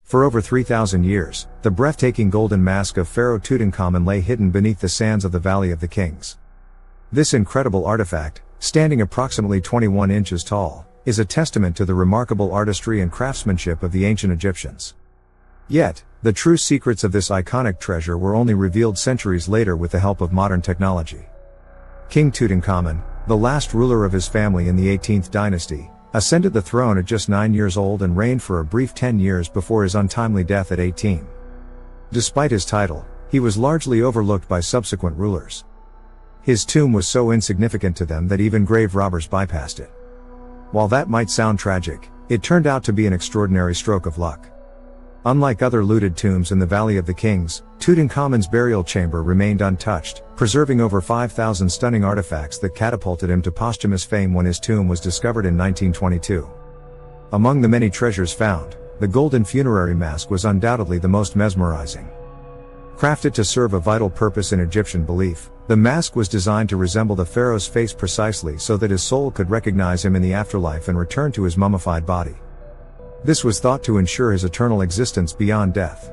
For over 3,000 years, the breathtaking golden mask of Pharaoh Tutankhamun lay hidden beneath the sands of the Valley of the Kings. This incredible artifact, standing approximately 21 inches tall, is a testament to the remarkable artistry and craftsmanship of the ancient Egyptians. Yet, the true secrets of this iconic treasure were only revealed centuries later with the help of modern technology. King Tutankhamun, the last ruler of his family in the 18th dynasty, ascended the throne at just 9 years old and reigned for a brief 10 years before his untimely death at 18. Despite his title, he was largely overlooked by subsequent rulers. His tomb was so insignificant to them that even grave robbers bypassed it. While that might sound tragic, it turned out to be an extraordinary stroke of luck. Unlike other looted tombs in the Valley of the Kings, Tutankhamun's burial chamber remained untouched, preserving over 5,000 stunning artifacts that catapulted him to posthumous fame when his tomb was discovered in 1922. Among the many treasures found, the golden funerary mask was undoubtedly the most mesmerizing. Crafted to serve a vital purpose in Egyptian belief, the mask was designed to resemble the pharaoh's face precisely so that his soul could recognize him in the afterlife and return to his mummified body. This was thought to ensure his eternal existence beyond death.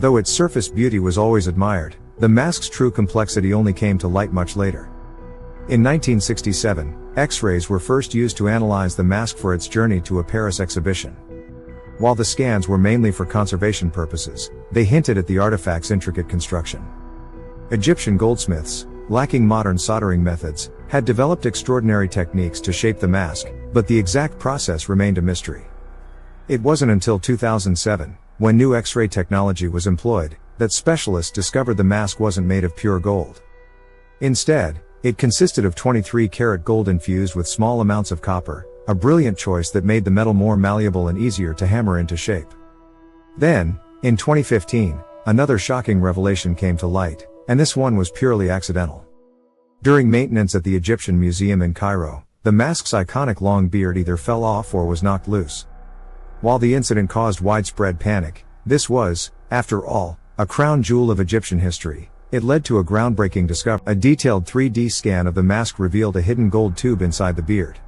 Though its surface beauty was always admired, the mask's true complexity only came to light much later. In 1967, X-rays were first used to analyze the mask for its journey to a Paris exhibition. While the scans were mainly for conservation purposes, they hinted at the artifact's intricate construction. Egyptian goldsmiths, lacking modern soldering methods, had developed extraordinary techniques to shape the mask, but the exact process remained a mystery. It wasn't until 2007, when new X-ray technology was employed, that specialists discovered the mask wasn't made of pure gold. Instead, it consisted of 23-karat gold infused with small amounts of copper, a brilliant choice that made the metal more malleable and easier to hammer into shape. Then, in 2015, another shocking revelation came to light, and this one was purely accidental. During maintenance at the Egyptian Museum in Cairo, the mask's iconic long beard either fell off or was knocked loose. While the incident caused widespread panic, this was, after all, a crown jewel of Egyptian history. It led to a groundbreaking discovery. A detailed 3D scan of the mask revealed a hidden gold tube inside the beard.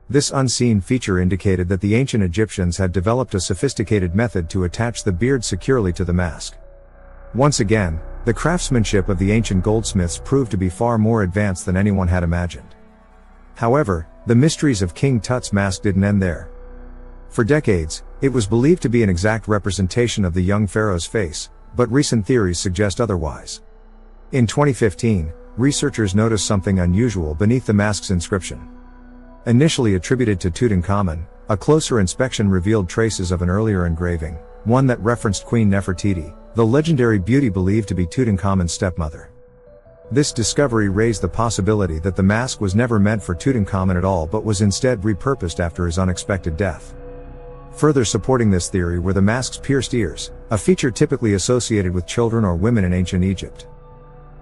This unseen feature indicated that the ancient Egyptians had developed a sophisticated method to attach the beard securely to the mask. Once again, the craftsmanship of the ancient goldsmiths proved to be far more advanced than anyone had imagined. However, the mysteries of King Tut's mask didn't end there. For decades, it was believed to be an exact representation of the young pharaoh's face, but recent theories suggest otherwise. In 2015, researchers noticed something unusual beneath the mask's inscription. Initially attributed to Tutankhamun, a closer inspection revealed traces of an earlier engraving, one that referenced Queen Nefertiti, the legendary beauty believed to be Tutankhamun's stepmother. This discovery raised the possibility that the mask was never meant for Tutankhamun at all but was instead repurposed after his unexpected death. Further supporting this theory were the mask's pierced ears, a feature typically associated with children or women in ancient Egypt.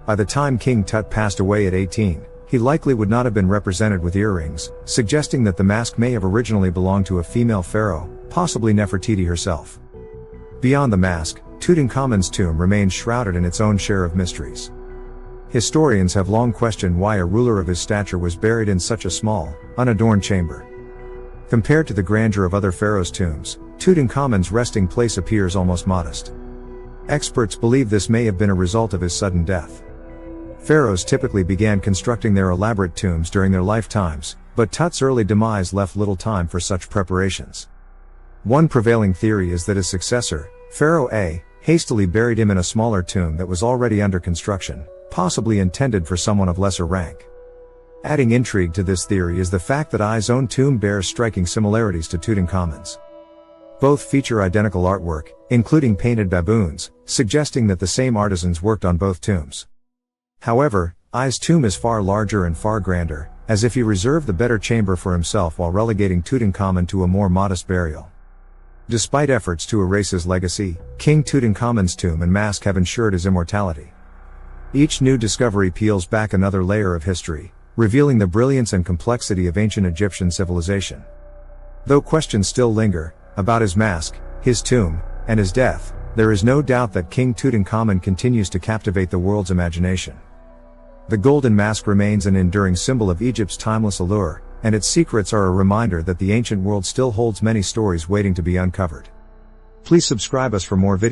By the time King Tut passed away at 18, he likely would not have been represented with earrings, suggesting that the mask may have originally belonged to a female pharaoh, possibly Nefertiti herself. Beyond the mask, Tutankhamun's tomb remains shrouded in its own share of mysteries. Historians have long questioned why a ruler of his stature was buried in such a small, unadorned chamber. Compared to the grandeur of other pharaohs' tombs, Tutankhamun's resting place appears almost modest. Experts believe this may have been a result of his sudden death. Pharaohs typically began constructing their elaborate tombs during their lifetimes, but Tut's early demise left little time for such preparations. One prevailing theory is that his successor, Pharaoh A, hastily buried him in a smaller tomb that was already under construction, possibly intended for someone of lesser rank. Adding intrigue to this theory is the fact that I's own tomb bears striking similarities to Tutankhamun's. Both feature identical artwork, including painted baboons, suggesting that the same artisans worked on both tombs. However, I's tomb is far larger and far grander, as if he reserved the better chamber for himself while relegating Tutankhamun to a more modest burial. Despite efforts to erase his legacy, King Tutankhamun's tomb and mask have ensured his immortality. Each new discovery peels back another layer of history, revealing the brilliance and complexity of ancient Egyptian civilization. Though questions still linger about his mask, his tomb, and his death, there is no doubt that King Tutankhamun continues to captivate the world's imagination. The golden mask remains an enduring symbol of Egypt's timeless allure, and its secrets are a reminder that the ancient world still holds many stories waiting to be uncovered. Please subscribe us for more videos.